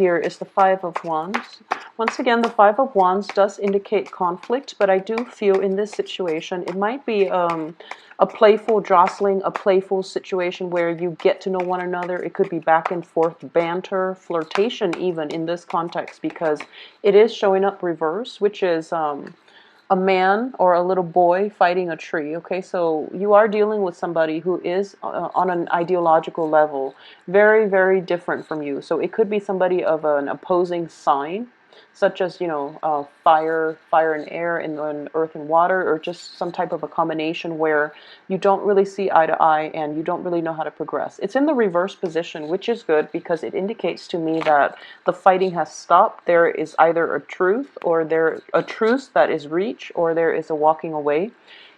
here is the Five of Wands. Once again, the Five of Wands does indicate conflict, but I do feel in this situation it might be a playful jostling, a playful situation where you get to know one another. It could be back and forth banter, flirtation even in this context, because it is showing up reverse, which is a man or a little boy fighting a tree. Okay, so you are dealing with somebody who is on an ideological level very, very different from you. So it could be somebody of an opposing sign, such as, you know, fire and air, and then earth and water, or just some type of a combination where you don't really see eye to eye and you don't really know how to progress. It's in the reverse position, which is good because it indicates to me that the fighting has stopped. There is either a truth, or there a truce that is reached, or there is a walking away.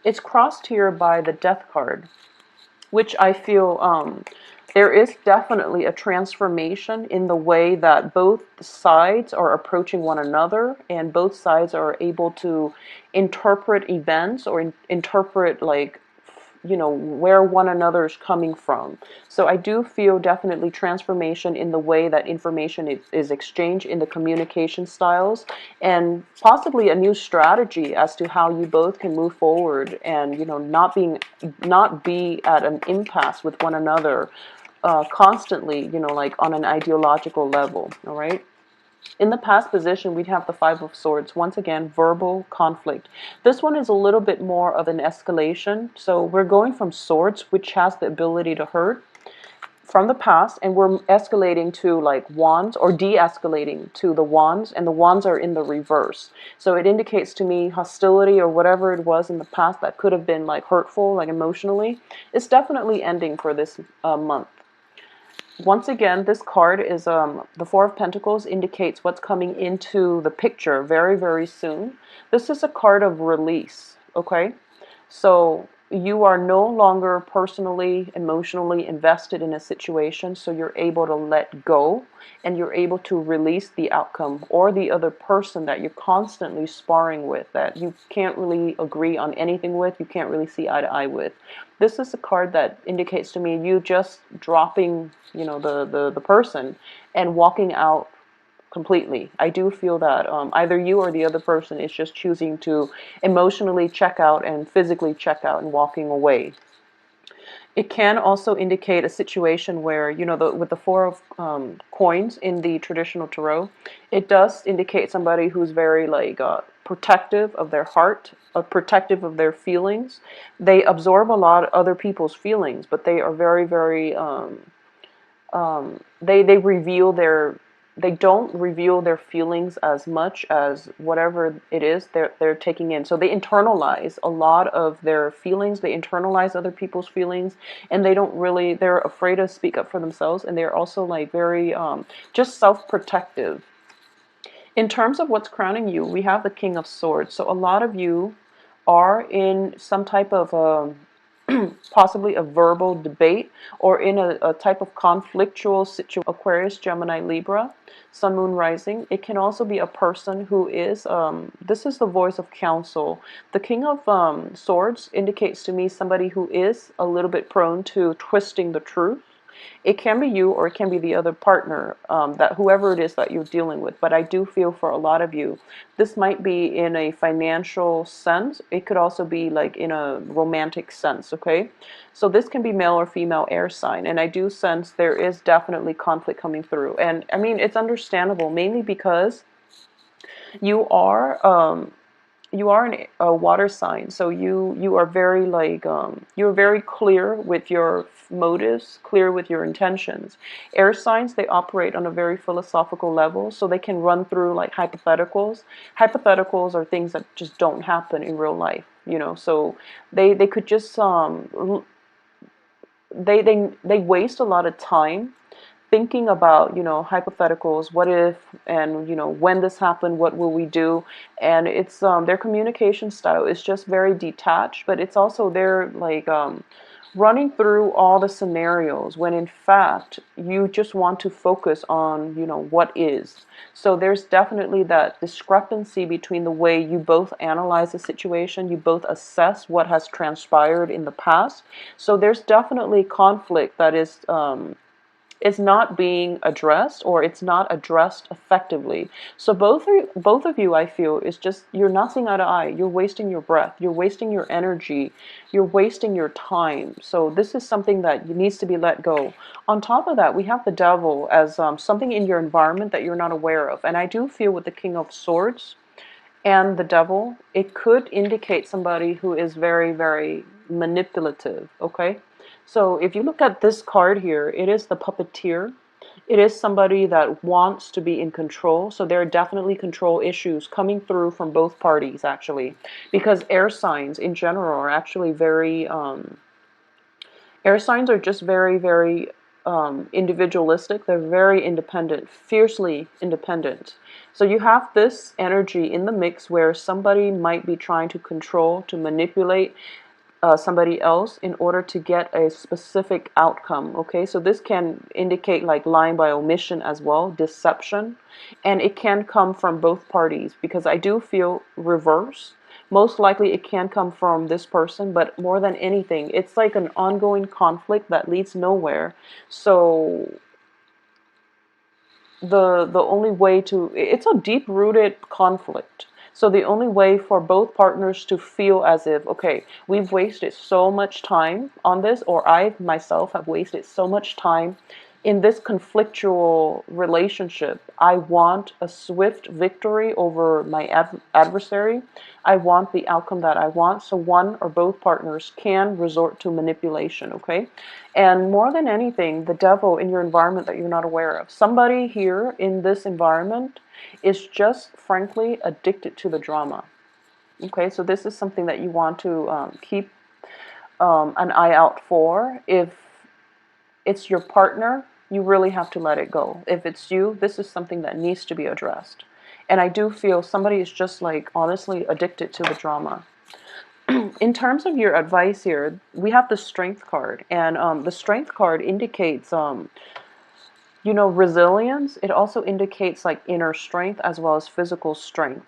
It's crossed here by the Death card, which I feel there is definitely a transformation in the way that both sides are approaching one another, and both sides are able to interpret events, or interpret, like, you know, where one another is coming from. So I do feel definitely transformation in the way that information is exchanged, in the communication styles, and possibly a new strategy as to how you both can move forward, and, you know, not be at an impasse with one another constantly, you know, like on an ideological level. All right. In the past position, we'd have the Five of Swords. Once again, verbal conflict. This one is a little bit more of an escalation. So we're going from swords, which has the ability to hurt, from the past, and we're escalating to like wands, or de-escalating to the wands, and the wands are in the reverse. So it indicates to me hostility, or whatever it was in the past that could have been like hurtful, like emotionally. It's definitely ending for this month. Once again, this card is the Four of Pentacles, indicates what's coming into the picture very, very soon. This is a card of release, okay? So you are no longer personally, emotionally invested in a situation, so you're able to let go, and you're able to release the outcome, or the other person that you're constantly sparring with, that you can't really agree on anything with, you can't really see eye to eye with. This is a card that indicates to me you just dropping, you know, the person, and walking out completely. I do feel that either you or the other person is just choosing to emotionally check out and physically check out and walking away. It can also indicate a situation where, you know, with the Four of Coins in the traditional tarot, it does indicate somebody who's very, like, protective of their heart, protective of their feelings. They absorb a lot of other people's feelings, but they are very, very, they reveal their, they don't reveal their feelings as much as whatever it is they're taking in. So they internalize a lot of their feelings, they internalize other people's feelings, and they don't really, they're afraid to speak up for themselves, and they're also like very just self-protective. In terms of what's crowning you, we have the King of Swords. So a lot of you are in some type of possibly a verbal debate, or in a type of conflictual situation. Aquarius, Gemini, Libra, Sun, Moon, Rising. It can also be a person who is, this is the voice of counsel. The King of Swords indicates to me somebody who is a little bit prone to twisting the truth. It can be you, or it can be the other partner, that whoever it is that you're dealing with. But I do feel for a lot of you, this might be in a financial sense. It could also be like in a romantic sense, okay? So this can be male or female air sign. And I do sense there is definitely conflict coming through. And I mean, it's understandable, mainly because you are a water sign, so you are very, like, you're very clear with your motives, clear with your intentions. Air signs, they operate on a very philosophical level, so they can run through like hypotheticals. Hypotheticals are things that just don't happen in real life, you know. So they could just they waste a lot of time thinking about, you know, hypotheticals, what if, and, you know, when this happened, what will we do? And it's their communication style is just very detached, but it's also they're like running through all the scenarios, when in fact you just want to focus on, you know, what is. So there's definitely that discrepancy between the way you both analyze the situation, you both assess what has transpired in the past. So there's definitely conflict that is is not being addressed, or it's not addressed effectively. So both of you, I feel, is just, you're not seeing eye to eye. You're wasting your breath. You're wasting your energy. You're wasting your time. So this is something that needs to be let go. On top of that, we have the devil as something in your environment that you're not aware of. And I do feel with the King of Swords and the devil, it could indicate somebody who is very, very manipulative, okay? So if you look at this card here, it is the puppeteer. It is somebody that wants to be in control. So there are definitely control issues coming through from both parties, actually. Because air signs in general are actually very, air signs are just very, very individualistic. They're very independent, fiercely independent. So you have this energy in the mix where somebody might be trying to control, to manipulate somebody else in order to get a specific outcome. Okay, so this can indicate like lying by omission as well, deception, and it can come from both parties, because I do feel reverse. Most likely it can come from this person, but more than anything, it's like an ongoing conflict that leads nowhere. So the only way to, it's a deep-rooted conflict. So the only way for both partners to feel as if, okay, we've wasted so much time on this, or I myself have wasted so much time in this conflictual relationship. I want a swift victory over my adversary. I want the outcome that I want. So one or both partners can resort to manipulation, okay? And more than anything, the devil in your environment that you're not aware of. Somebody here in this environment is just frankly addicted to the drama. Okay, so this is something that you want to keep an eye out for. If it's your partner, you really have to let it go. If it's you, this is something that needs to be addressed. And I do feel somebody is just like honestly addicted to the drama. In terms of your advice here, we have the Strength card, and the Strength card indicates you know, resilience. It also indicates like inner strength as well as physical strength.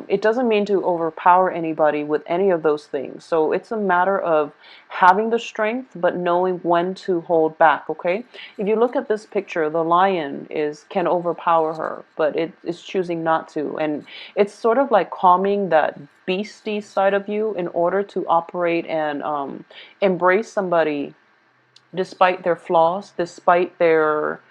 It doesn't mean to overpower anybody with any of those things. So it's a matter of having the strength, but knowing when to hold back, okay? If you look at this picture, the lion can overpower her, but it is choosing not to. And it's sort of like calming that beastie side of you in order to operate and embrace somebody despite their flaws, despite their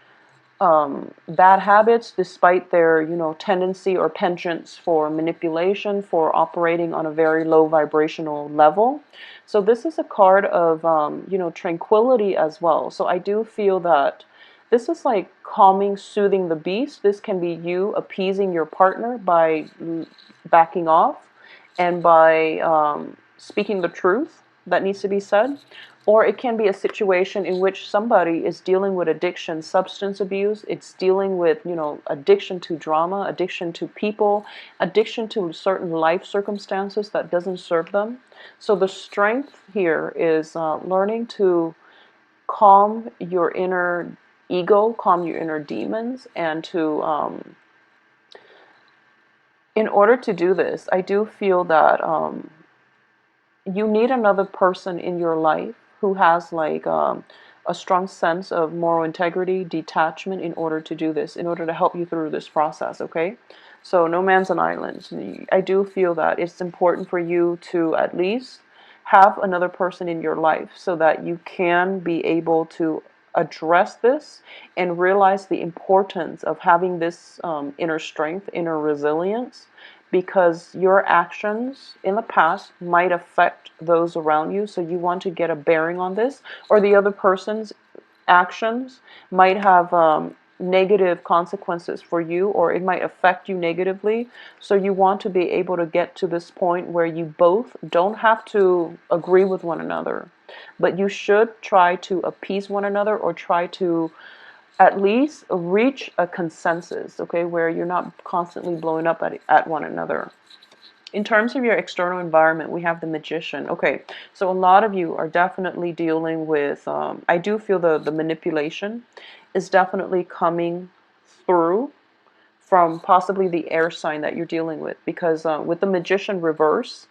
bad habits, despite their, you know, tendency or penchants for manipulation, for operating on a very low vibrational level. So this is a card of, you know, tranquility as well. So I do feel that this is like calming, soothing the beast. This can be you appeasing your partner by backing off and by speaking the truth that needs to be said. Or it can be a situation in which somebody is dealing with addiction, substance abuse. It's dealing with, you know, addiction to drama, addiction to people, addiction to certain life circumstances that doesn't serve them. So the strength here is learning to calm your inner ego, calm your inner demons, and to, in order to do this, I do feel that you need another person in your life who has like a strong sense of moral integrity, detachment in order to do this, in order to help you through this process, okay? So no man's an island. I do feel that it's important for you to at least have another person in your life so that you can be able to address this and realize the importance of having this inner strength, inner resilience, because your actions in the past might affect those around you. So you want to get a bearing on this, or the other person's actions might have negative consequences for you, or it might affect you negatively. So you want to be able to get to this point where you both don't have to agree with one another, but you should try to appease one another, or try to at least reach a consensus, okay, where you're not constantly blowing up at one another. In terms of your external environment, we have the Magician. Okay, so a lot of you are definitely dealing with, I do feel the manipulation is definitely coming through from possibly the air sign that you're dealing with, because with the Magician reverse,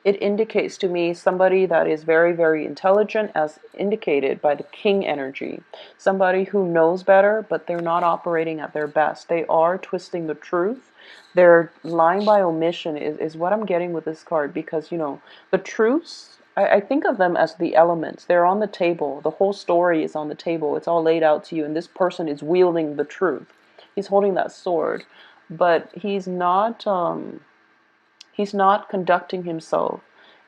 it indicates to me somebody that is very, very intelligent, as indicated by the king energy. Somebody who knows better, but they're not operating at their best. They are twisting the truth. They're lying by omission is what I'm getting with this card, because, you know, the truths, I think of them as the elements. They're on the table. The whole story is on the table. It's all laid out to you, and this person is wielding the truth. He's holding that sword, but he's not conducting himself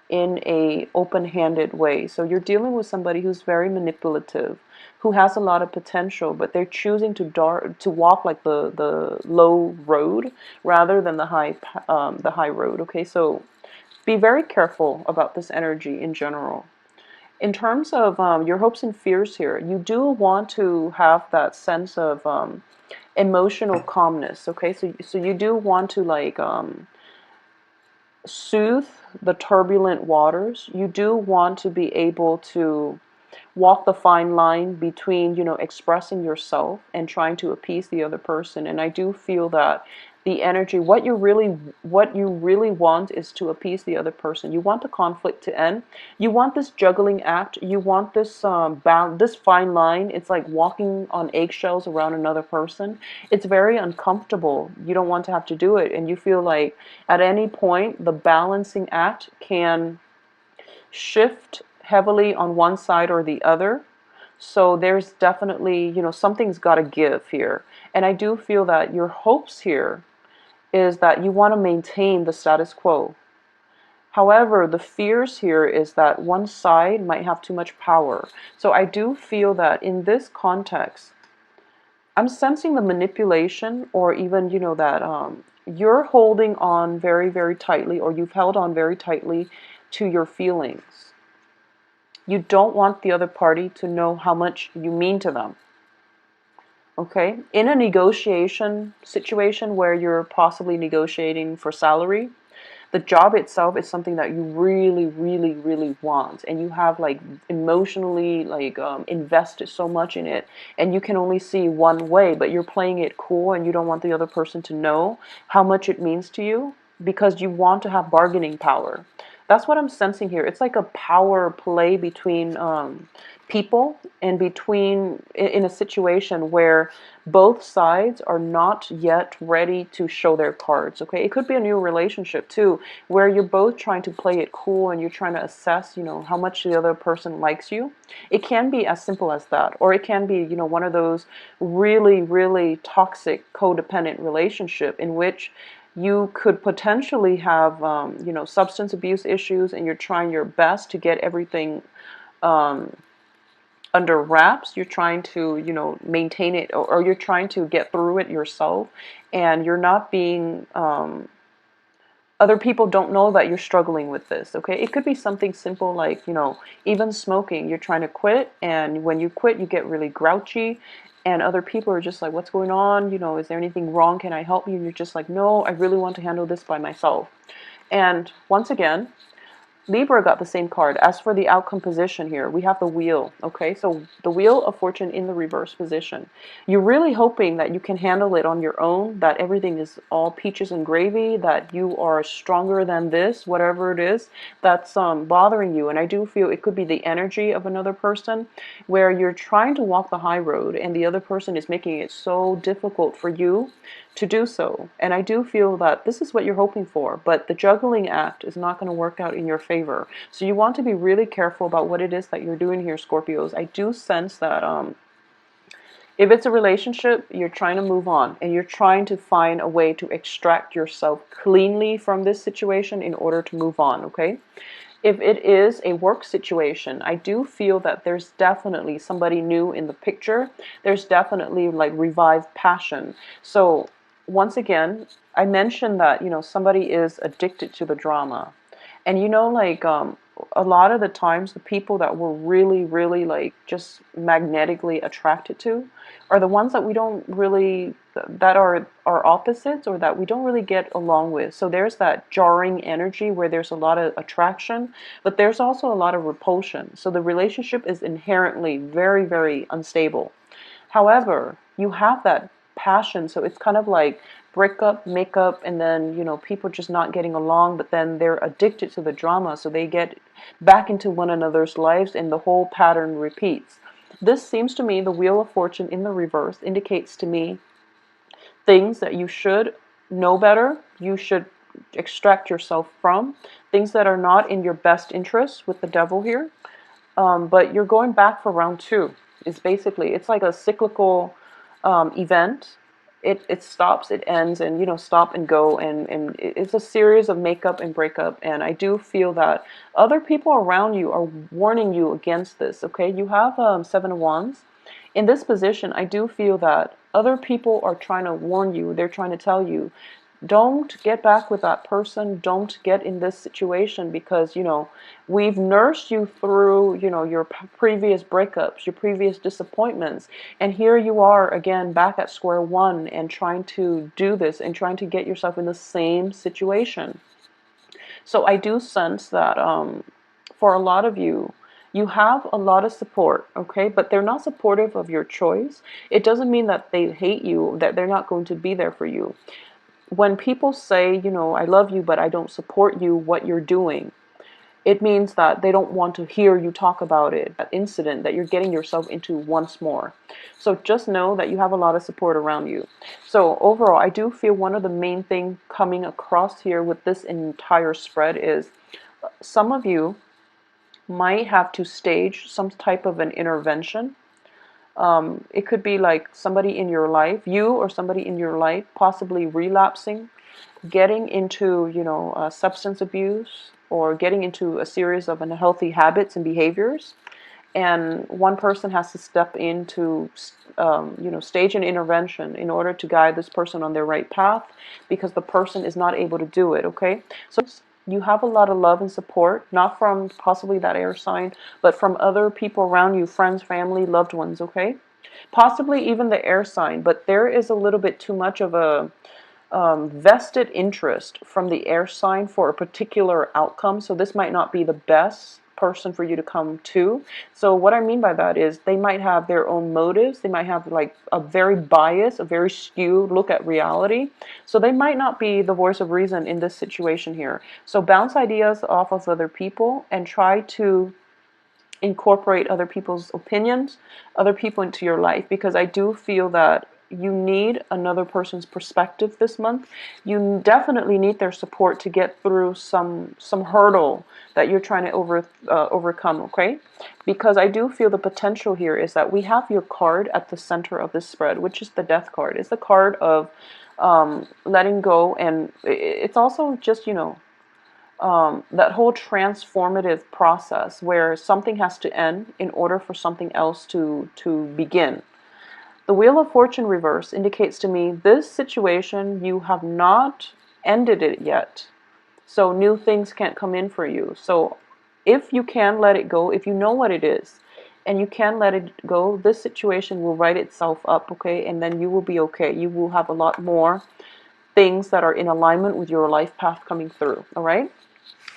in a open-handed way. So you're dealing with somebody who's very manipulative, who has a lot of potential, but they're choosing to walk like the low road rather than the high road. Okay, so be very careful about this energy in general. In terms of your hopes and fears here, you do want to have that sense of emotional calmness. Okay, so you do want to like soothe the turbulent waters. You do want to be able to walk the fine line between, you know, expressing yourself and trying to appease the other person. And I do feel that the energy, what you really want is to appease the other person. You want the conflict to end. You want this juggling act. You want this this fine line. It's like walking on eggshells around another person. It's very uncomfortable. You don't want to have to do it, and you feel like at any point the balancing act can shift heavily on one side or the other. So there's definitely, you know, something's got to give here. And I do feel that your hopes here is that you want to maintain the status quo. However, the fears here is that one side might have too much power. So I do feel that in this context, I'm sensing the manipulation, or even, you know, that you're holding on very, very tightly, or you've held on very tightly to your feelings. You don't want the other party to know how much you mean to them. Okay? In a negotiation situation where you're possibly negotiating for salary, the job itself is something that you really, really, really want, and you have like emotionally like invested so much in it, and you can only see one way, but you're playing it cool, and you don't want the other person to know how much it means to you, because you want to have bargaining power. That's what I'm sensing here. It's like a power play between people, and between in a situation where both sides are not yet ready to show their cards. Okay, it could be a new relationship too, where you're both trying to play it cool, and you're trying to assess, you know, how much the other person likes you. It can be as simple as that, or it can be, you know, one of those really, really toxic codependent relationship in which you could potentially have, you know, substance abuse issues, and you're trying your best to get everything under wraps. You're trying to, you know, maintain it, or you're trying to get through it yourself, and you're not being, other people don't know that you're struggling with this. Okay, it could be something simple like, you know, even smoking. You're trying to quit, and when you quit, you get really grouchy, and other people are just like, what's going on? You know, is there anything wrong? Can I help you? And you're just like, no, I really want to handle this by myself. And once again, Libra got the same card. As for the outcome position here, we have the wheel. Okay, so the wheel of fortune in the reverse position. You're really hoping that you can handle it on your own, that everything is all peaches and gravy, that you are stronger than this, whatever it is that's bothering you. And I do feel it could be the energy of another person, where you're trying to walk the high road, and the other person is making it so difficult for you to do so. And I do feel that this is what you're hoping for, but the juggling act is not going to work out in your favor. So you want to be really careful about what it is that you're doing here, Scorpios. I do sense that if it's a relationship, you're trying to move on, and you're trying to find a way to extract yourself cleanly from this situation in order to move on, okay? If it is a work situation, I do feel that there's definitely somebody new in the picture. There's definitely like revived passion. So once again, I mentioned that, you know, somebody is addicted to the drama. And you know, like a lot of the times, the people that we're really, really like just magnetically attracted to are the ones that we don't really, that are opposites, or that we don't really get along with. So there's that jarring energy where there's a lot of attraction, but there's also a lot of repulsion. So the relationship is inherently very, very unstable. However, you have that passion. So it's kind of like break up, make up, and then, you know, people just not getting along, but then they're addicted to the drama. So they get back into one another's lives and the whole pattern repeats. This seems to me, the Wheel of Fortune in the reverse indicates to me things that you should know better, you should extract yourself from, things that are not in your best interest with the devil here. But you're going back for round two. It's like a cyclical event. It stops, it ends, and, you know, stop and go, and it's a series of makeup and breakup. And I do feel that other people around you are warning you against this. Okay, you have Seven of Wands. In this position, I do feel that other people are trying to warn you. They're trying to tell you, don't get back with that person. Don't get in this situation because, you know, we've nursed you through, you know, your previous breakups, your previous disappointments. And here you are again back at square one and trying to do this and trying to get yourself in the same situation. So I do sense that for a lot of you, you have a lot of support, okay? But they're not supportive of your choice. It doesn't mean that they hate you, that they're not going to be there for you. When people say, you know, I love you, but I don't support you, what you're doing, it means that they don't want to hear you talk about it, that incident that you're getting yourself into once more. So just know that you have a lot of support around you. So overall, I do feel one of the main things coming across here with this entire spread is some of you might have to stage some type of an intervention. It could be like somebody in your life, you or somebody in your life, possibly relapsing, getting into, you know, substance abuse, or getting into a series of unhealthy habits and behaviors. And one person has to step in to, you know, stage an intervention in order to guide this person on their right path, because the person is not able to do it, okay? So you have a lot of love and support, not from possibly that air sign, but from other people around you, friends, family, loved ones, okay? Possibly even the air sign, but there is a little bit too much of a vested interest from the air sign for a particular outcome. So this might not be the best person for you to come to. So what I mean by that is they might have their own motives. They might have like a very biased, a very skewed look at reality. So they might not be the voice of reason in this situation here. So bounce ideas off of other people and try to incorporate other people's opinions, other people into your life, because I do feel that you need another person's perspective this month. You definitely need their support to get through some hurdle that you're trying to overcome, okay? Because I do feel the potential here is that we have your card at the center of this spread, which is the Death card. It's the card of letting go, and it's also just, you know, that whole transformative process where something has to end in order for something else to begin. The Wheel of Fortune reverse indicates to me this situation, you have not ended it yet. So new things can't come in for you. So if you can let it go, if you know what it is, and you can let it go, this situation will write itself up, okay? And then you will be okay. You will have a lot more things that are in alignment with your life path coming through, all right?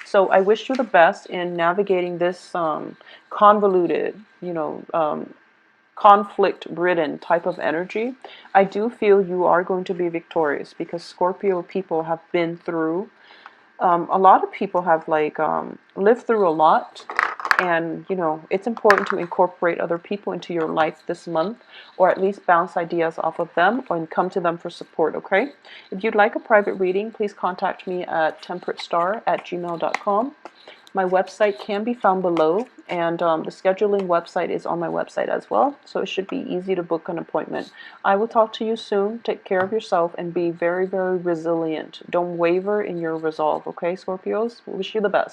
So I wish you the best in navigating this convoluted, you know, conflict-ridden type of energy. I do feel you are going to be victorious because Scorpio people have been through, a lot of people have like lived through a lot, and, you know, it's important to incorporate other people into your life this month, or at least bounce ideas off of them and come to them for support, okay? If you'd like a private reading, please contact me at temperatestar@gmail.com. My website can be found below, and the scheduling website is on my website as well, so it should be easy to book an appointment. I will talk to you soon. Take care of yourself and be very, very resilient. Don't waver in your resolve, okay, Scorpios? Wish you the best.